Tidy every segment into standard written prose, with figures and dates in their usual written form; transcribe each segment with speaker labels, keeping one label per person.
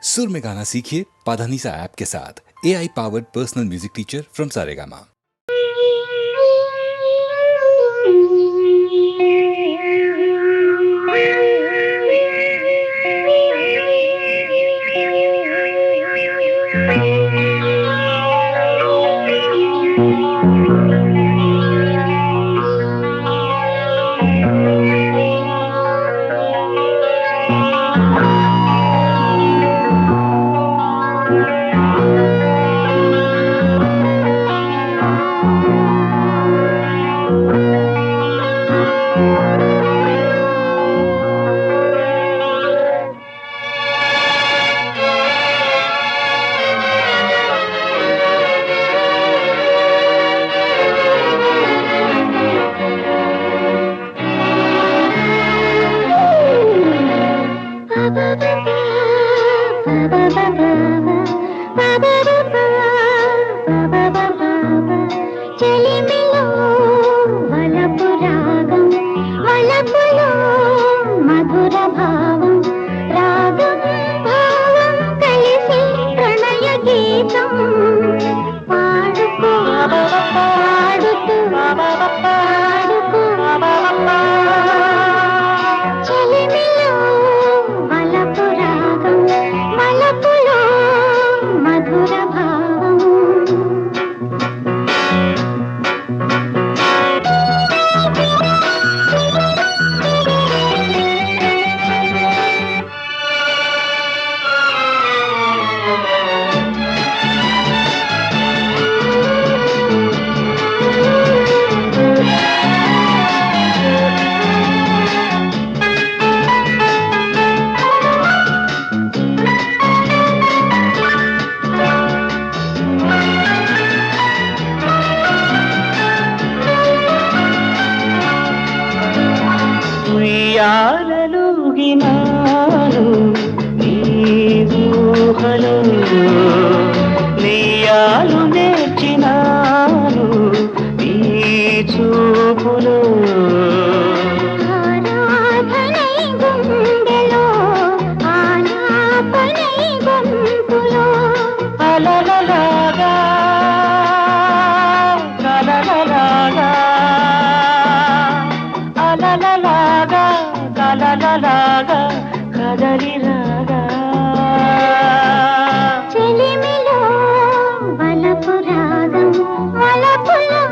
Speaker 1: सुर में गाना सीखिए पाधानीसा ऐप के साथ। AI powered personal music teacher from Saregama.
Speaker 2: ఉయ్యాలలుగినాను నీ ఊహలో, నీయాలు నేర్చినాను నీ చూపులో. అలలలాగా కలలలాగా, అలలలాగా కలలలాగా కదలి రాగా.
Speaker 3: చెలిమిలో వలపు రాగం, వలపులో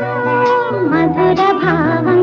Speaker 3: మధుర భావం.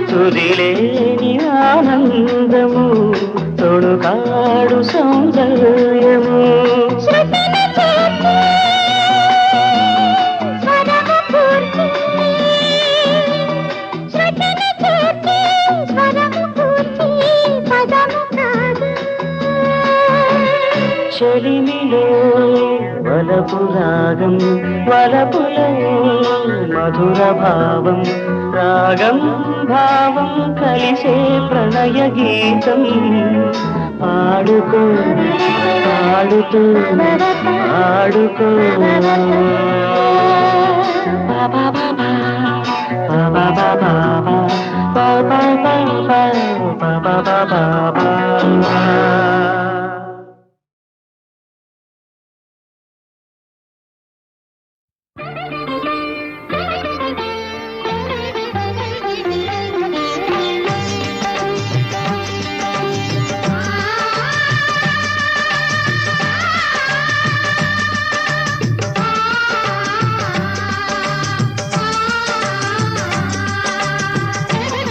Speaker 2: తుదిలేని ఆనందము, తొణుకాడు సౌందర్యము. చెలిమిలో వలపు రాగం, వలపులో మధుర భావం. రాగం భావం కలిసే ప్రణయ గీతం. పాడుకో పాడుతూ ఆడుకో. బాబా బాబా బాబా బాబా బాబా బాబా బాబా బాబా.
Speaker 3: ఆ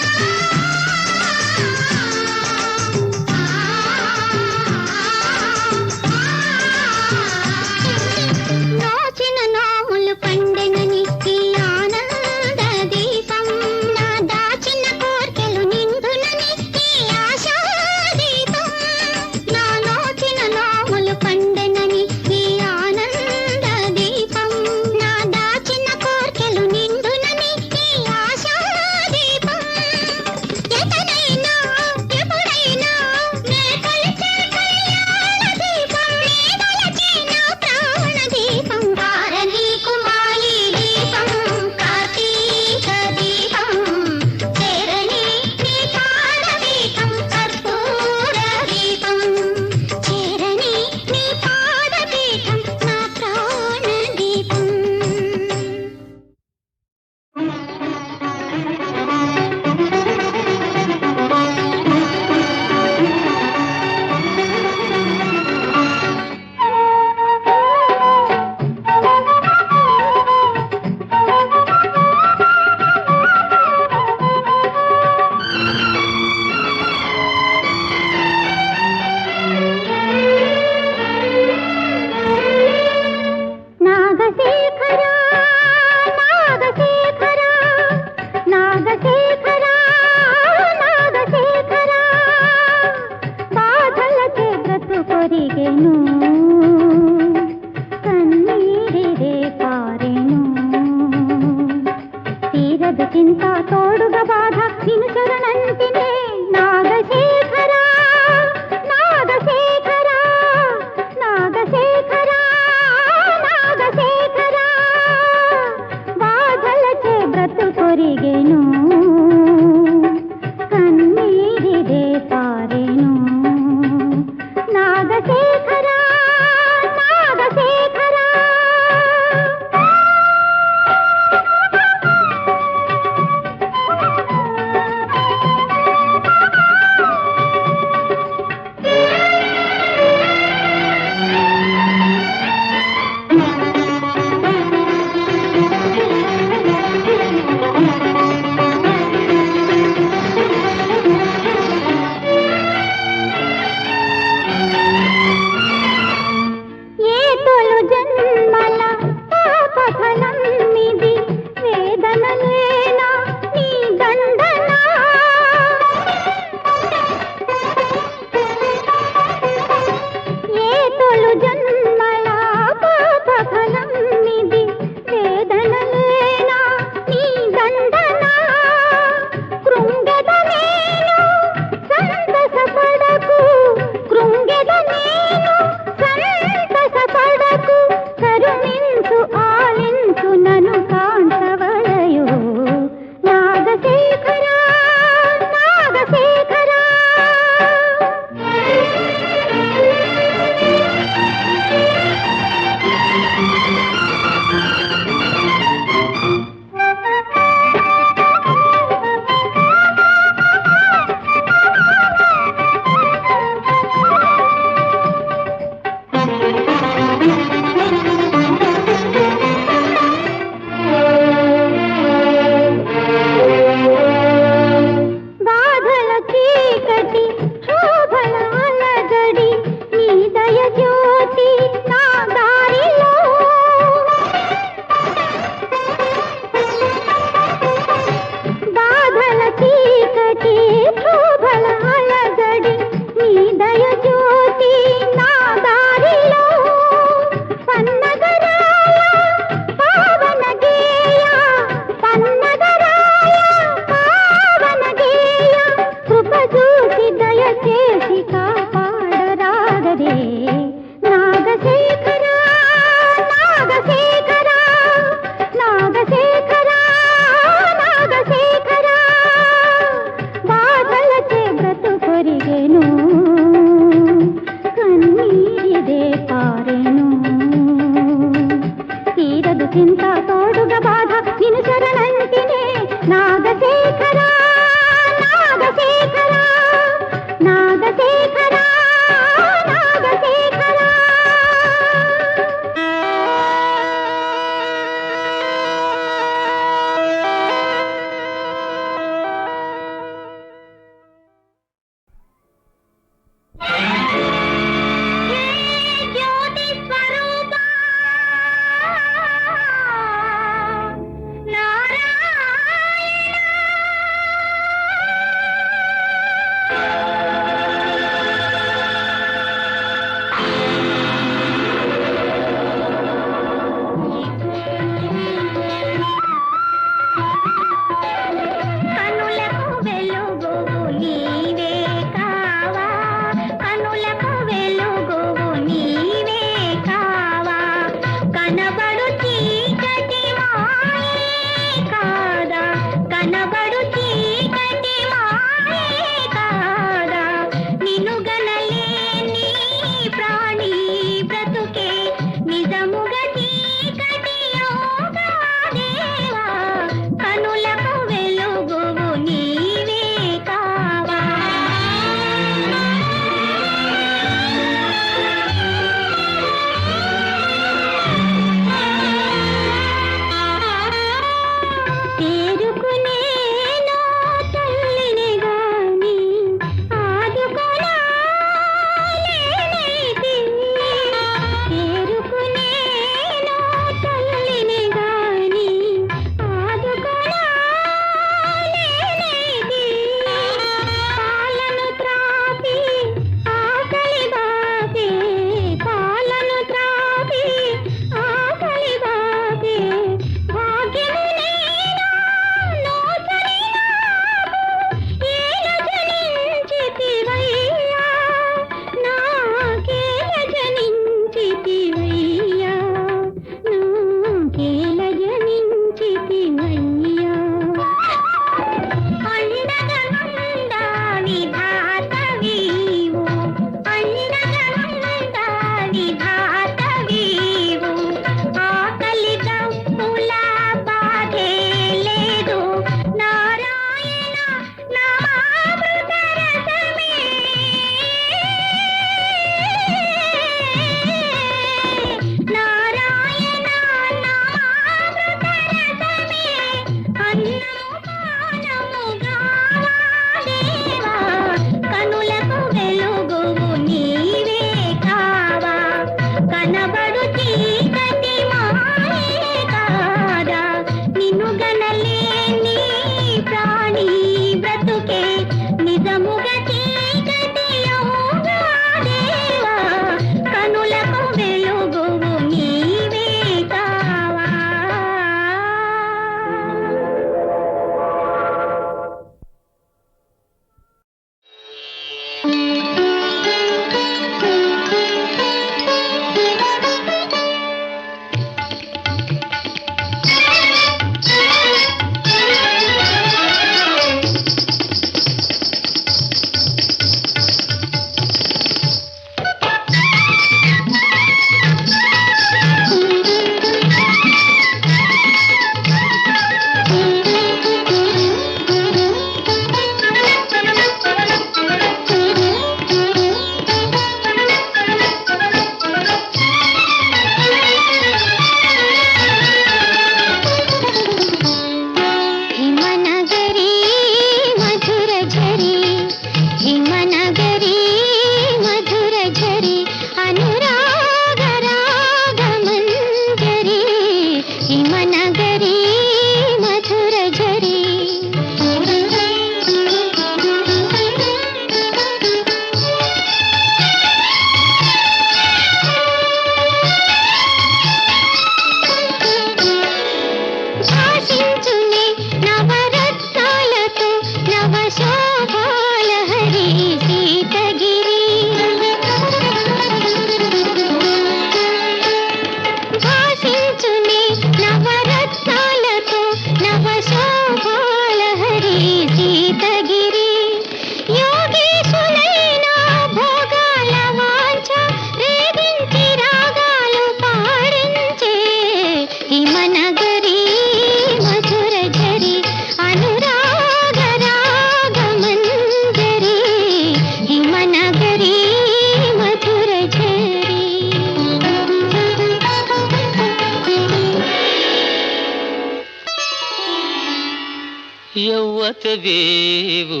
Speaker 4: యువతవేవు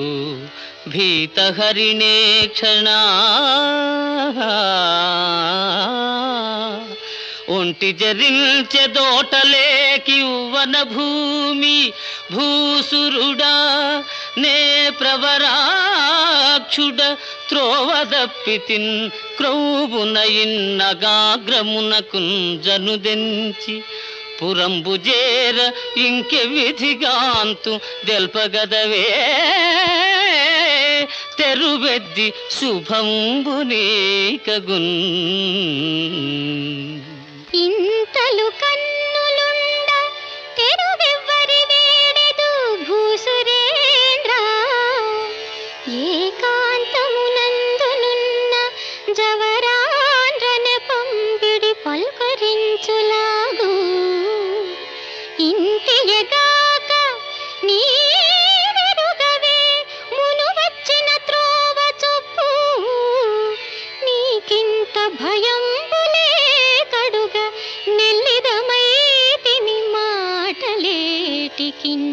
Speaker 4: భీతహరిణే క్షణా ఒంటి జరించె దోటలేకి ఉవ్వన భూమి భూసురుడా నే ప్రవరాక్షుడ త్రోవదప్పితిన్ క్రౌవున ఇన్నగాగ్రమునకున్ జనుదెంచి పురంబు జేర ఇంకె విధిగాంతు దెల్పగదవే తెరువెద్ది శుభంబునీకగున్
Speaker 3: ఇంతలు కన్నులుండ తెరువెవ్వరి వేడెదు భూసురేంద్ర ఏకాంతమునందునున్న జవరాండ్రన పంపిడి పల్కరించులాగు ఇంటియగాక నీవెరుగవే మును వచ్చిన త్రోవ చొప్పు నీకింత భయంబులే కడుగ నెల్లిదమైతిని మాటలేటికిన్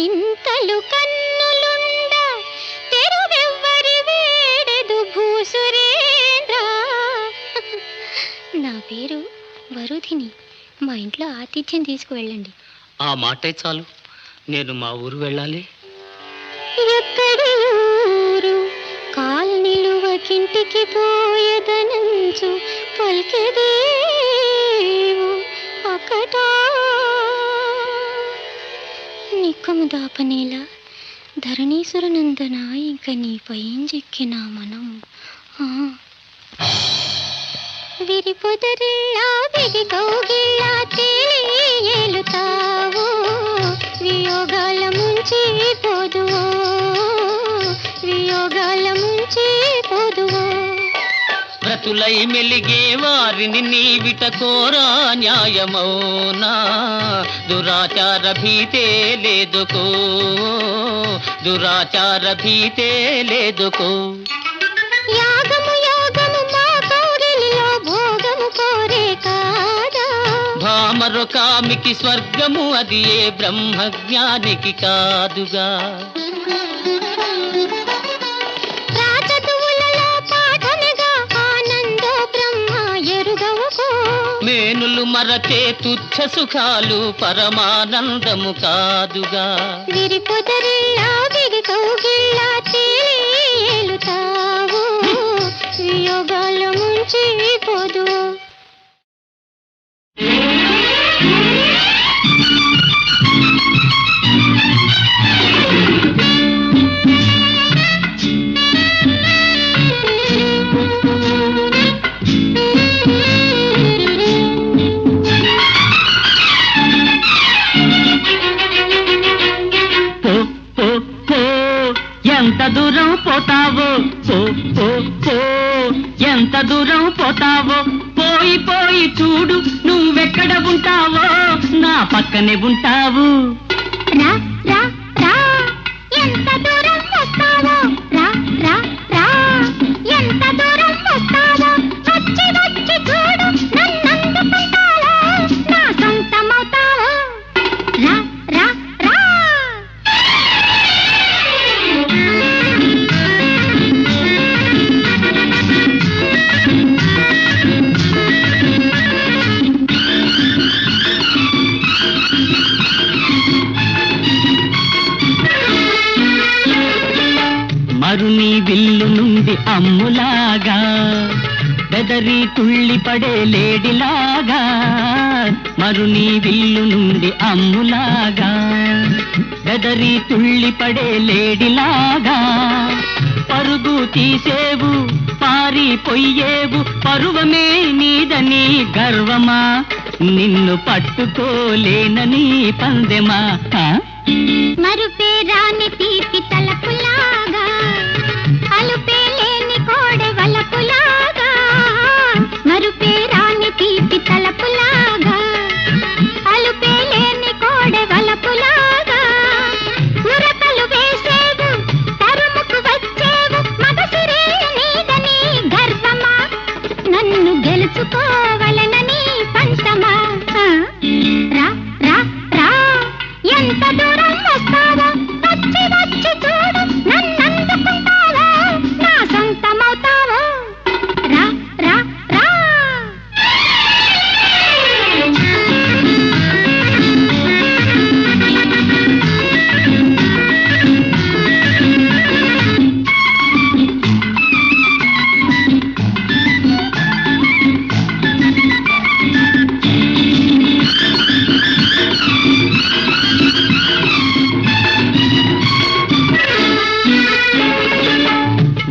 Speaker 3: ఇంతలు కన్నులుండ తెరువెవ్వరి వేడెదు భూసురేంద్ర. నా పేరు వరుధిని. మా ఇంట్లో ఆతిథ్యం తీసుకువెళ్ళండి.
Speaker 4: ఆ మాటే చాలు, నేను మా ఊరు వెళ్ళాలి.
Speaker 3: ఎక్కడి ఊరు కాల్నిలువకింటికి పోయదనంచు పల్కెదేవు అకట నిక్కము దాపనేలా ధరణీసురనందన ఇంక నీపై చెక్కిన మనం విరిపొదరిళ్ళా విరి కౌగిళ్ళ తేలియేలుతావు వియోగాల ముంచి పోదువో వియోగాల ముంచి పోదువో
Speaker 4: వ్రతులై మెలిగే వారిని నీవిట కోరా న్యాయమౌనా దురాచార భీతే లేదుకో దురాచార భీతే లేదుకో
Speaker 3: యాగము యాగము మా కౌగిలిలో భోగము కోరే కాదా
Speaker 4: భామరు కామికి స్వర్గము అది ఏ బ్రహ్మజ్ఞానికి కాదుగా
Speaker 3: రాజదువులలో పాఠనగా ఆనందో బ్రహ్మ ఎరుగవుకో
Speaker 4: మేనులు మరచే తుచ్చ సుఖాలు పరమానందము కాదుగా
Speaker 3: విరిపొదరిళ్ళ విరి కౌగిళ్ళ తేలియేలుతావు వియోగాల ముంచి పోదు
Speaker 4: ఎంత దూరం పోతావో పో పో పో ఎంత దూరం పోతావో పోయి పోయి చూడు నువ్వెక్కడ ఉంటావో నా పక్కనే ఉంటావు
Speaker 3: రా రా రా ఎంత దూరం వస్తావో రా రా రా ఎంత దూరం వస్తావో వచ్చి వచ్చి చూడు నన్నందుకుంటావో నా సొంతమవుతావో రా రా రా
Speaker 4: మరుని విల్లు నుండి అమ్ములాగా బెదరి తుళ్ళి పడే లేడిలాగా మరుని విల్లు నుండి అమ్ములాగా బెదరి తుళ్ళి పడే లేడిలాగా పరుగు తీసేవు పారిపోయేవు పరువమే నీదని గర్వమా నిన్ను పట్టుకోలేనని పందెమా
Speaker 3: మరుపే రాని తీపి తలపులాగా అలుపే లేని కోడె వలపులాగా మరుపే రాని తీపి తలపులాగా అలుపే లేని కోడె వలపులాగా ఉరకలు వేసేవు తరుముకు వచ్చేవు మగసిరే నీదని గర్వమా నన్ను గెలుచుకోవలనని పంచమా రా రా రా ఎంత దూరం వస్తావో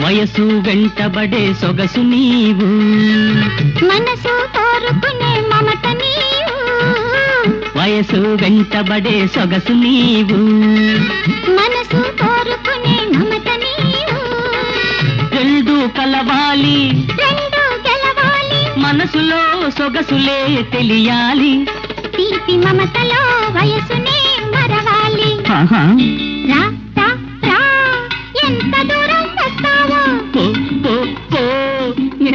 Speaker 4: వయసు వెంటబడే సొగసు నీవు,
Speaker 3: మనసు కోరుకునే మమత నీవు,
Speaker 4: వయసు వెంటబడే సొగసు నీవు,
Speaker 3: మనసు కోరుకునే మమత నీవు.
Speaker 4: రెండు కలవాలి
Speaker 3: రెండు గెలవాలి,
Speaker 4: మనసులో సొగసులే తెలియాలి.
Speaker 3: తీపి మమతలో వయసునే మరవాలి.
Speaker 4: ఆహా.
Speaker 3: రా రా రా, ఎంత దూరం వస్తావో.
Speaker 4: పో పో పో,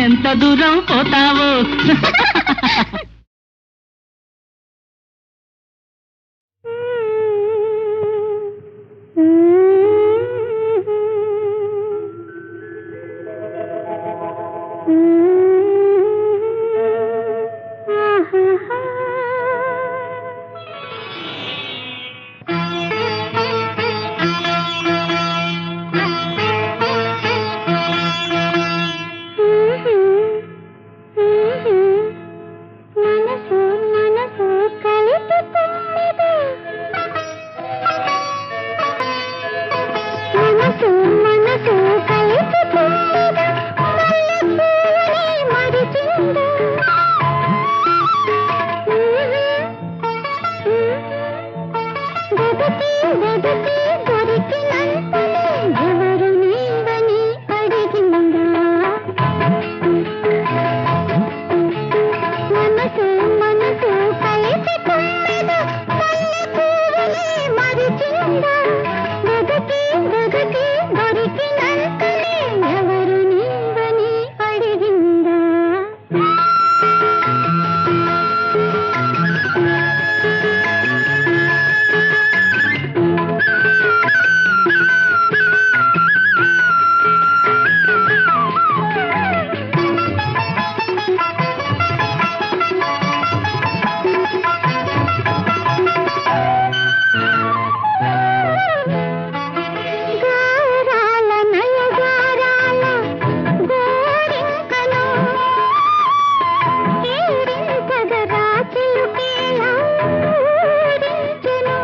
Speaker 4: ఎంత దూరం పోతావో.
Speaker 3: మనసు మనసు కలిసి తుమ్మెద, మనసు మనసు కలిసి తుమ్మెద, మల్లెపూవే మరిచిందా. వెదకి వెదకి దొరికినంతనే ఎవరు నీవని అడిగిందా. మనసు మనసు కలిసి తుమ్మెద, మల్లెపూవే మరిచిందా. వెదకి వెదకి దొరికినంతనే ఎవరు నీవని అడిగిందా. గారాల నయగారాల గోరింకలో కేరింతగరా చిలుకేలా ఊరించెను.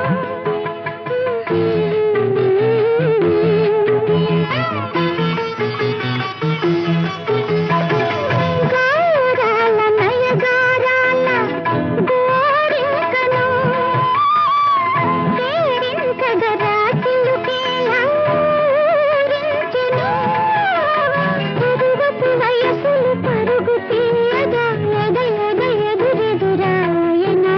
Speaker 3: గారాల నయగారాల గోరింకలో కేరింతగరా చిలుకేలా ఊరించెను. పరువపు వయసులు పరుగు తీయగా ఎద ఎద ఎదురెదురాయనా.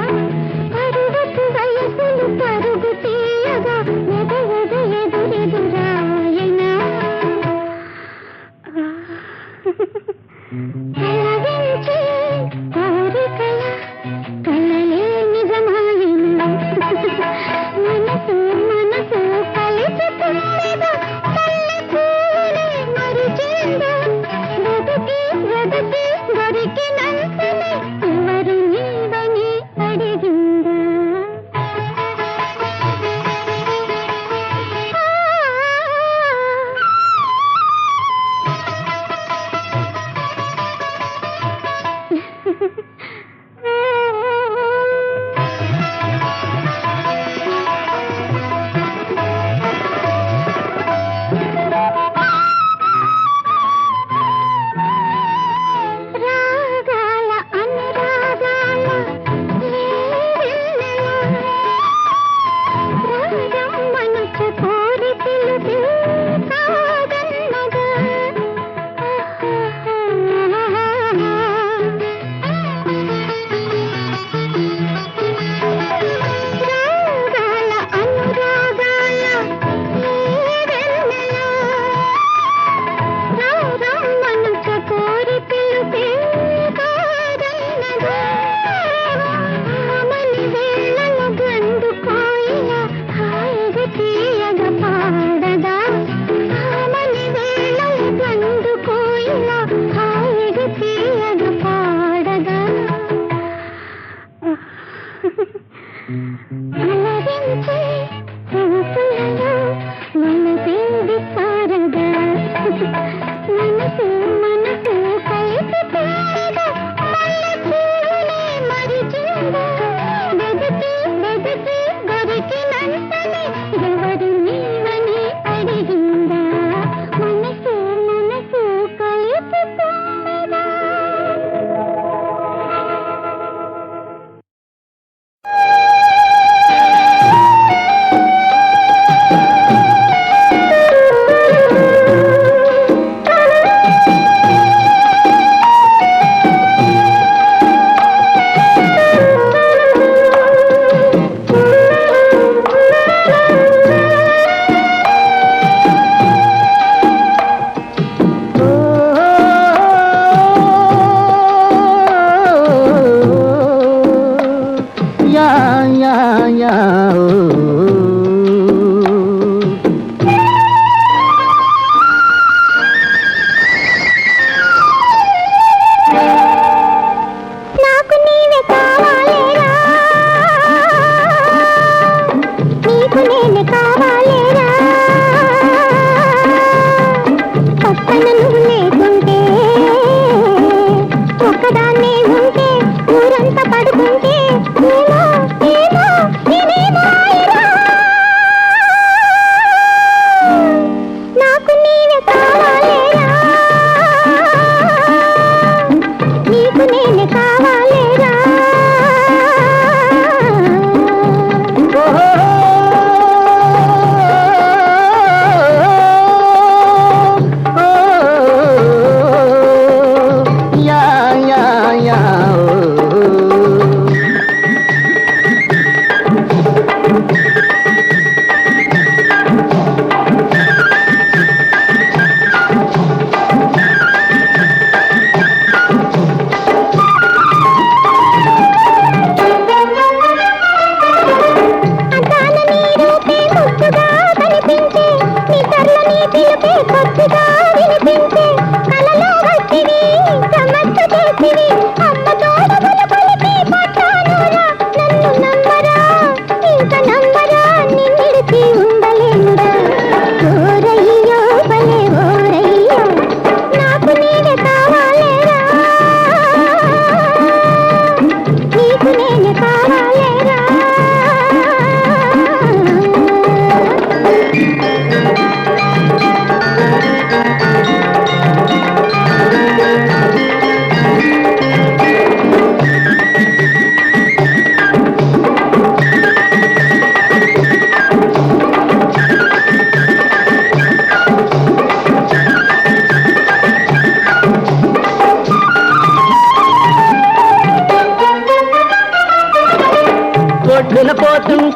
Speaker 3: పరువపు వయసులు పరుగు తీయగా ఎద ఎద ఎదురెదురాయనా. కలవించే కోరికల కలలే నిజమాయెను. మనసు మనసు కలిసి తుమ్మెద, మల్లెపూవే మరిచిందా. వెదకి వెదకి దొరికినంతనే ఎవరు నీవని అడిగిందా.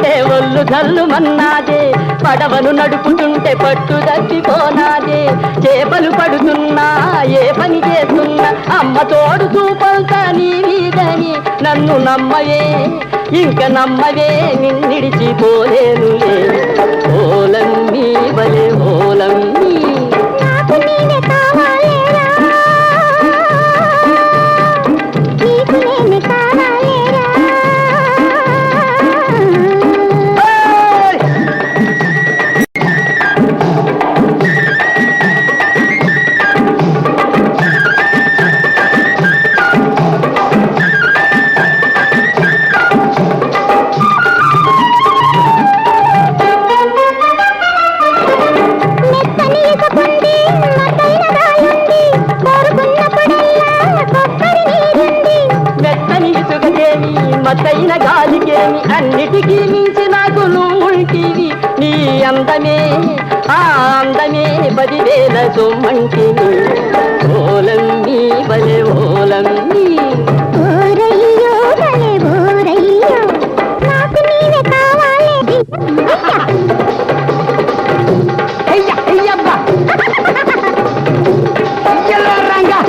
Speaker 2: చూస్తుంటే ఒళ్ళు జల్లుమన్నాదే, పడవను నడుపుతుంటే పట్టు తప్పిపోనాదే. చేపలు పడుతున్నా ఏ పని చేస్తున్నా అమ్మ తోడు చూపంతా నీ వీదని. నన్ను నమ్మవే ఇంక నమ్మవే నిన్నిడిచిపోలేనులే. ఓలమ్మీ బలే ఓలమ్మీ,
Speaker 3: నాకు నీవే కావాలేరా, నీకు నేనే కావాలేరా. మెత్తని ఇసుకుంది, మతైన రాయుంది, కోరుకున్నప్పుడల్లా కొబ్బరి నీరుంది.
Speaker 2: మెత్తని ఇసుకదేమి మతైన గాలికేమి, అన్నిటికీ మించి నాకు నువ్వుంటివి. నీ అందమే ఆ అందమే 10,000 సొమ్మంటిని. ఓలమ్మీ బలే ఓలమ్మీ,
Speaker 3: ఓరయ్యో భలే ఓరయ్యో, నాకు నీవే కావాలే.
Speaker 2: అయ్య అయ్యబ్బా రంగా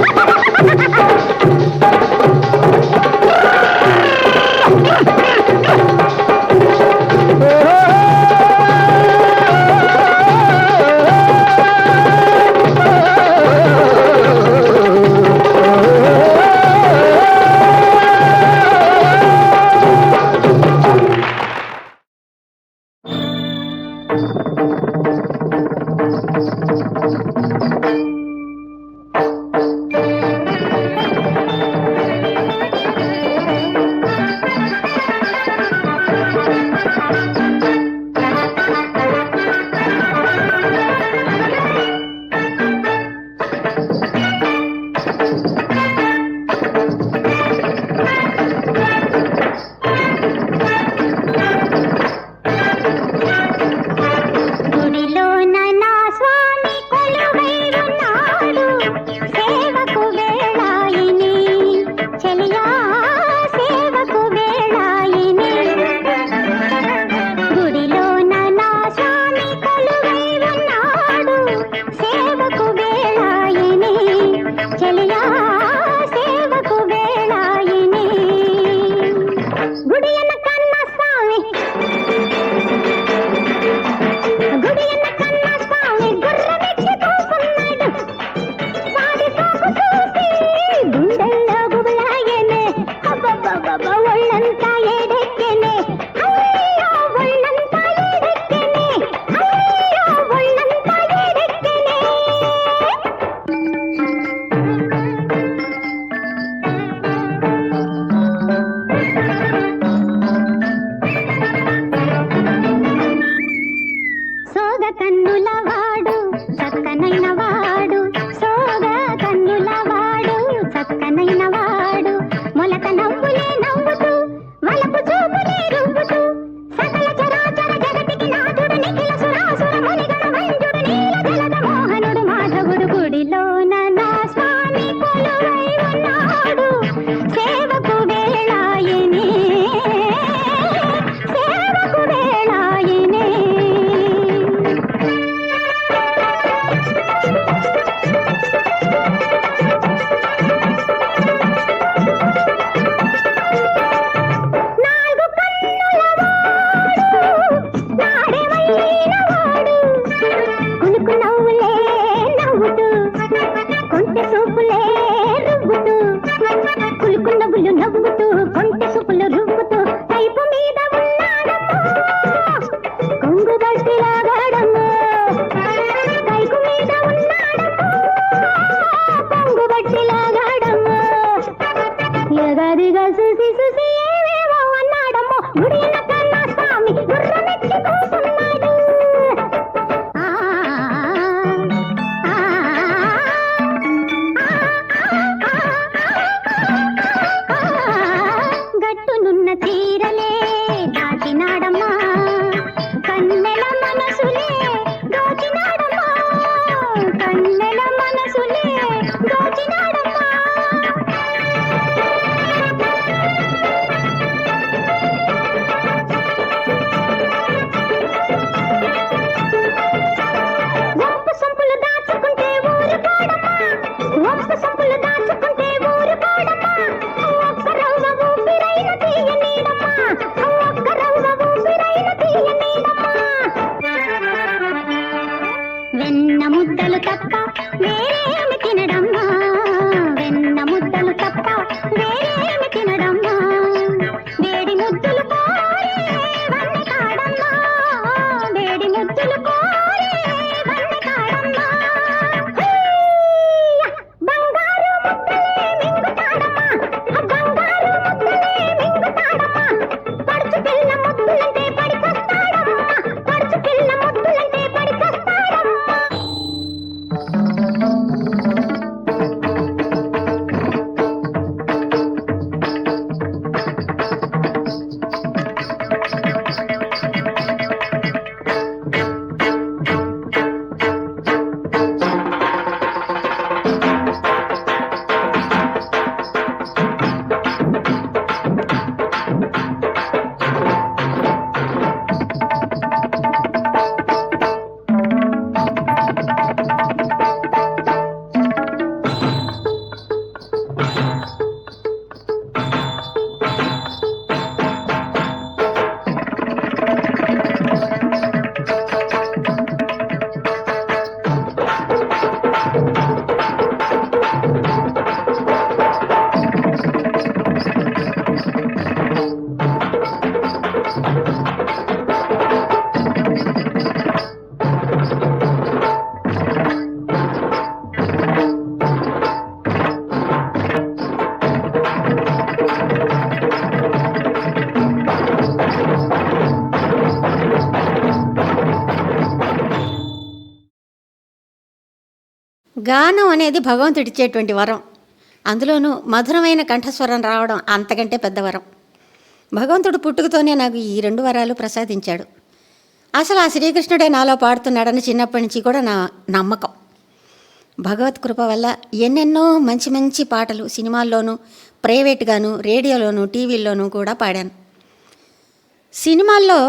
Speaker 3: గుడిలోన నా స్వామి కొలువై ఉన్నాడు, సేవకు వేళాయిని చెలియా, సేవకు వేళాయిని. గుడిలోన నా స్వామి కొలువై ఉన్నాడు, సేవకు వేళాయిని చెలియా, సేవకు వేళాయిని. గుడి కన్న స్వామి, గుడి కన్న స్వామి గుర్రమెచ్చి కూకున్నాడు. వాడి సోకు చూసి గుండెల్లో గుబులాయనే, అబ్బబ్బబ్బ ఒళ్ళంతా ఏడెక్కెనే, అయ్యో ఒళ్ళంతా ఏడెక్కెనే, అయ్యో ఒళ్ళంతా ఏడెక్కెనే. సోగ కన్నుల వాడు చక్కనైన వాడు, సోగ కన్నుల వాడు చక్కనైన వాడు, మొలక నవ్వులే నవ్వుతూ వలపు చూపులే రువ్వుతూ, సకల చరాచర జగతికి నాథుడు నిఖిల సురాసుర మునిగణ మంజుడు నీల జలద మోహనుడు మాధవుడు. గుడిలోన నా స్వామి కొలువై ఉన్నాడు, సేవకు వేళాయిని, సేవకు వేళాయిని. నాలుగు కన్నుల వాడు, నాడెవైన వాడు, కునుకు నవ్వులే నవ్వుతూ, కొంటె సూపులే రువ్వుతూ, కులుకు నవ్వులు నవ్వుతూ, కొంటె సూపులు రువ్వుతూ, పైపు మీద ఉన్నాడమ్మో కొంగు బట్టి లాగాడమ్మో, కైపు మీద ఉన్నాడమ్మో కొంగు బట్టి లాగాడమ్మో, ఎగదిగా చూసి చూసి ఏవేవో అన్నాడమ్మో. గుడి కన్న స్వామి గుర్రమెచ్చి కూకున్నాడు. ఆ ఆ గట్టునున్న తీరలే దాచినాడమ్మా, కన్నెల మనసులే దోచినాడమ్మా, కన్నెల మనసులే దోచినాడమ్మా.
Speaker 5: గానం అనేది భగవంతుడిచ్చేటువంటి వరం. అందులోనూ మధురమైన కంఠస్వరం రావడం అంతకంటే పెద్ద వరం. భగవంతుడు పుట్టుకతోనే నాకు ఈ 2 వరాలు ప్రసాదించాడు. అసలు ఆ శ్రీకృష్ణుడే నాలో పాడుతున్నాడని చిన్నప్పటి నుంచి కూడా నా నమ్మకం. భగవత్ కృప వల్ల ఎన్నెన్నో మంచి మంచి పాటలు సినిమాల్లోనూ, ప్రైవేట్గాను, రేడియోలోనూ, టీవీల్లోనూ కూడా పాడాను. సినిమాల్లో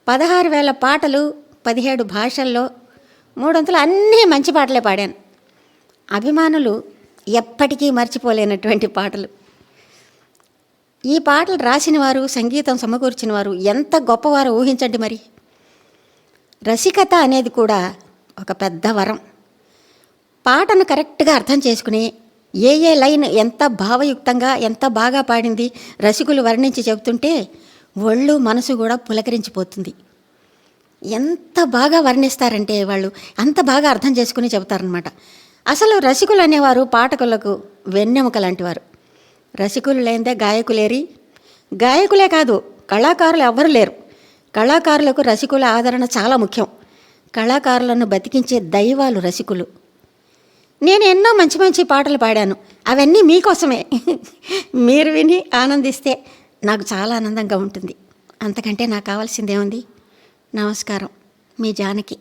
Speaker 5: 16,000 పాటలు 17 భాషల్లో 300 అన్నీ మంచి పాటలే పాడాను. అభిమానులు ఎప్పటికీ మర్చిపోలేనటువంటి పాటలు. ఈ పాటలు రాసిన వారు, సంగీతం సమకూర్చిన వారు ఎంత గొప్పవారో ఊహించండి మరి. రసికత అనేది కూడా ఒక పెద్ద వరం. పాటను కరెక్ట్గా అర్థం చేసుకుని ఏ లైన్ ఎంత భావయుక్తంగా ఎంత బాగా పాడింది రసికులు వర్ణించి చెబుతుంటే ఒళ్ళు మనసు కూడా పులకరించిపోతుంది. ఎంత బాగా వర్ణిస్తారంటే వాళ్ళు అంత బాగా అర్థం చేసుకుని చెబుతారనమాట. అసలు రసికులు అనేవారు పాఠకులకు వెన్నెముక లాంటివారు. రసికులు లేనిదే గాయకులేరి, గాయకులే కాదు కళాకారులు ఎవ్వరు లేరు. కళాకారులకు రసికుల ఆదరణ చాలా ముఖ్యం. కళాకారులను బతికించే దైవాలు రసికులు. నేను ఎన్నో మంచి మంచి పాటలు పాడాను, అవన్నీ మీకోసమే. మీరు విని ఆనందిస్తే నాకు చాలా ఆనందంగా ఉంటుంది. అంతకంటే నాకు కావాల్సిందేముంది. నమస్కారం, మీ జానకి.